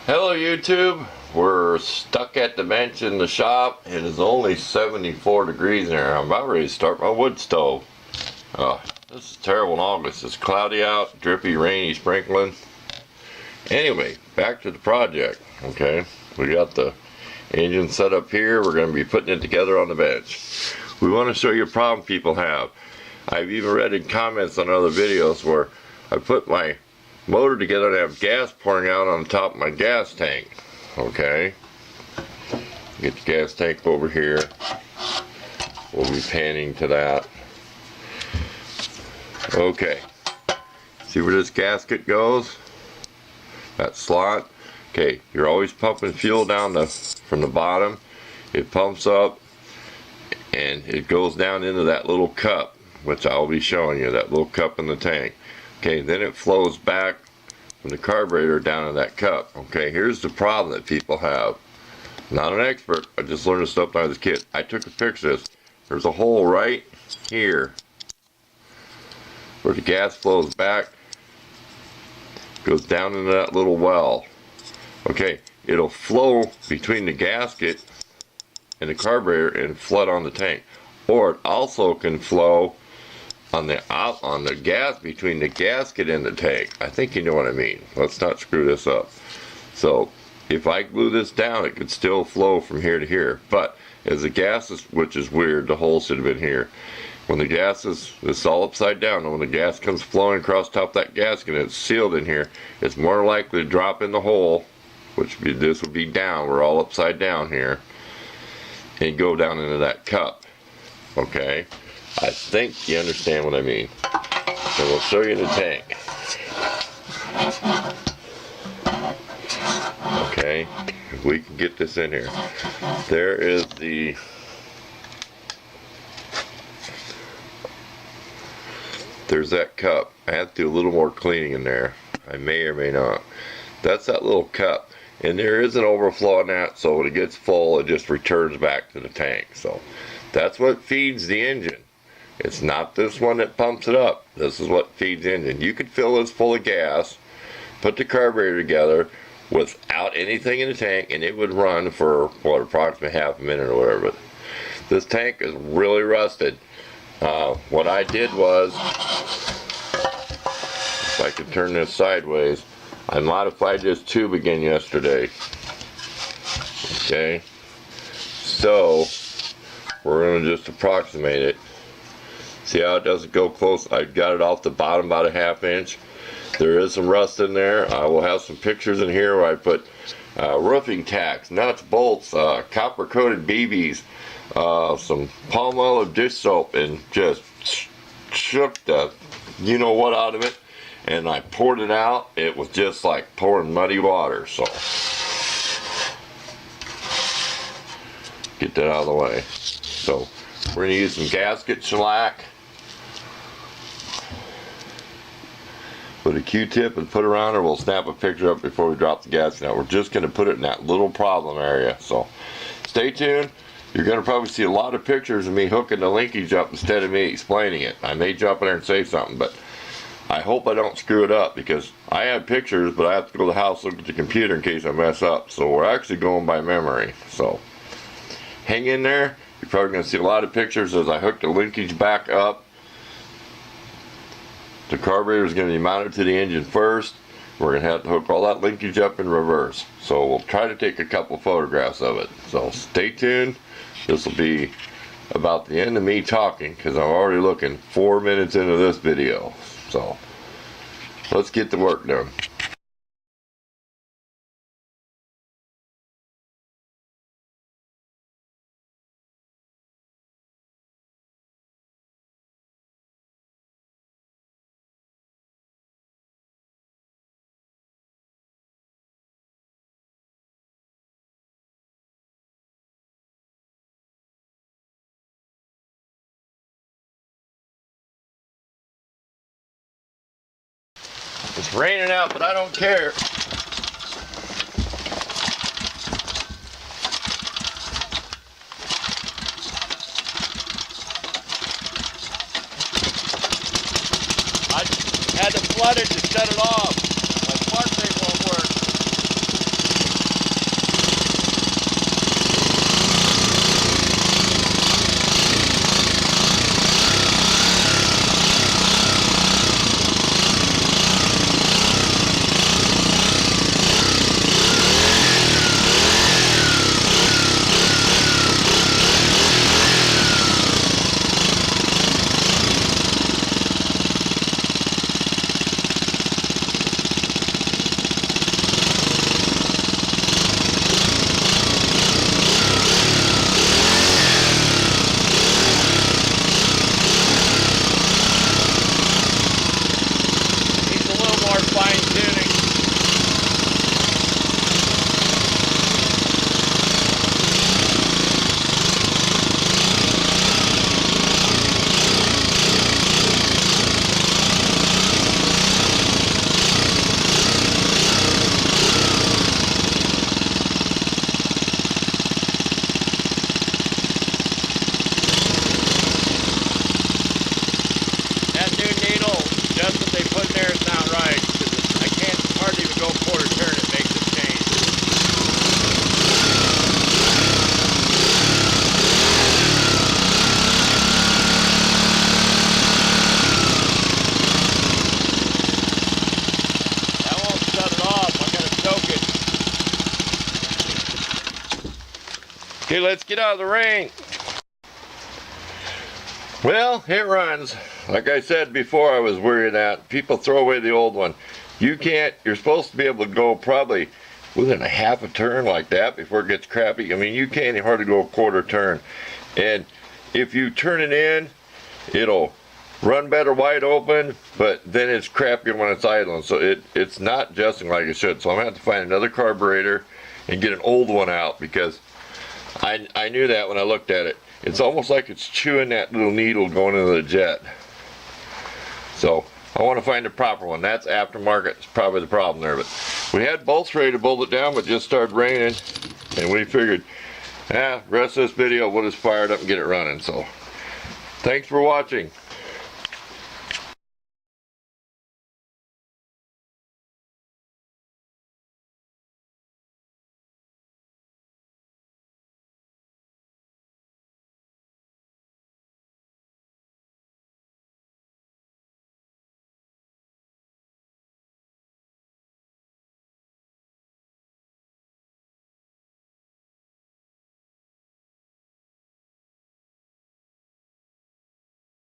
Hello YouTube, we're stuck at the bench in the shop. It is only 74 degrees in there. I'm about ready to start my wood stove. This is terrible in August. It's cloudy out, drippy, rainy, sprinkling. Anyway, back to the project. Okay, we got the engine set up here. We're going to be putting it together on the bench. We want to show you a problem people have. I've even read in comments on other videos where I put my motor together and have gas pouring out on the top of my gas tank. Okay, get the gas tank over here. We'll be panning to that. Okay, see where this gasket goes? That slot. Okay, you're always pumping fuel down from the bottom. It pumps up and it goes down into that little cup, which I'll be showing you, that little cup in the tank. Okay, then it flows back from the carburetor down in that cup. Okay, here's the problem that people have. Not an expert, I just learned this stuff when I was a kid. I took a picture of this. There's a hole right here where the gas flows back, goes down into that little well. Okay, it'll flow between the gasket and the carburetor and flood on the tank. Or it also can flow on the gas between the gasket and the tank. I think you know what I mean. Let's not screw this up. So if I glue this down, it could still flow from here to here. But as the gas is, which is weird, the hole should have been here. When the gas is, it's all upside down, and when the gas comes flowing across top of that gasket and it's sealed in here, it's more likely to drop in the hole, which this would be down. We're all upside down here, and go down into that cup. Okay, I think you understand what I mean. So we'll show you the tank. Okay, if we can get this in here. There is there's that cup. I have to do a little more cleaning in there. I may or may not. That's that little cup. And there is an overflow in that, so when it gets full, it just returns back to the tank. So that's what feeds the engine. It's not this one that pumps it up. This is what feeds the engine. You could fill this full of gas, put the carburetor together without anything in the tank, and it would run for, what, approximately half a minute or whatever. But this tank is really rusted. What I did was, if I could turn this sideways, I modified this tube again yesterday. Okay, so we're going to just approximate it. See how it doesn't go close? I got it off the bottom about a ½ inch. There is some rust in there. I will have some pictures in here where I put roofing tacks, nuts, bolts, copper coated BBs, some Palmolive dish soap, and just shook the you know what out of it, and I poured it out. It was just like pouring muddy water. So get that out of the way. So we're going to use some gasket shellac, put a Q-tip and put around it. We'll snap a picture up before we drop the gasket out. We're just going to put it in that little problem area. So stay tuned. You're going to probably see a lot of pictures of me hooking the linkage up instead of me explaining it. I may jump in there and say something, but I hope I don't screw it up, because I have pictures, but I have to go to the house, look at the computer in case I mess up. So we're actually going by memory. So hang in there. You're probably going to see a lot of pictures as I hook the linkage back up. The carburetor is going to be mounted to the engine first. We're going to have to hook all that linkage up in reverse. So we'll try to take a couple photographs of it. So stay tuned. This will be about the end of me talking, because I'm already looking 4 minutes into this video. So let's get the work done. It's raining out, but I don't care. I had to flood it to shut it off. My spark plate won't work. Okay, let's get out of the rain. Well, it runs. Like I said before, I was worried that people throw away the old one. You can't, you're supposed to be able to go probably within a half a turn like that before it gets crappy. I mean, you can't hardly go a quarter turn. And if you turn it in, it'll run better wide open, but then it's crappier when it's idling. So it's not adjusting like it should. So I'm going to have to find another carburetor and get an old one out, because I knew that when I looked at it. It's almost like it's chewing that little needle going into the jet. So I want to find a proper one. That's aftermarket. It's probably the problem there. But we had bolts ready to bolt it down, but it just started raining, and we figured, rest of this video we'll just fire it up and get it running. So thanks for watching.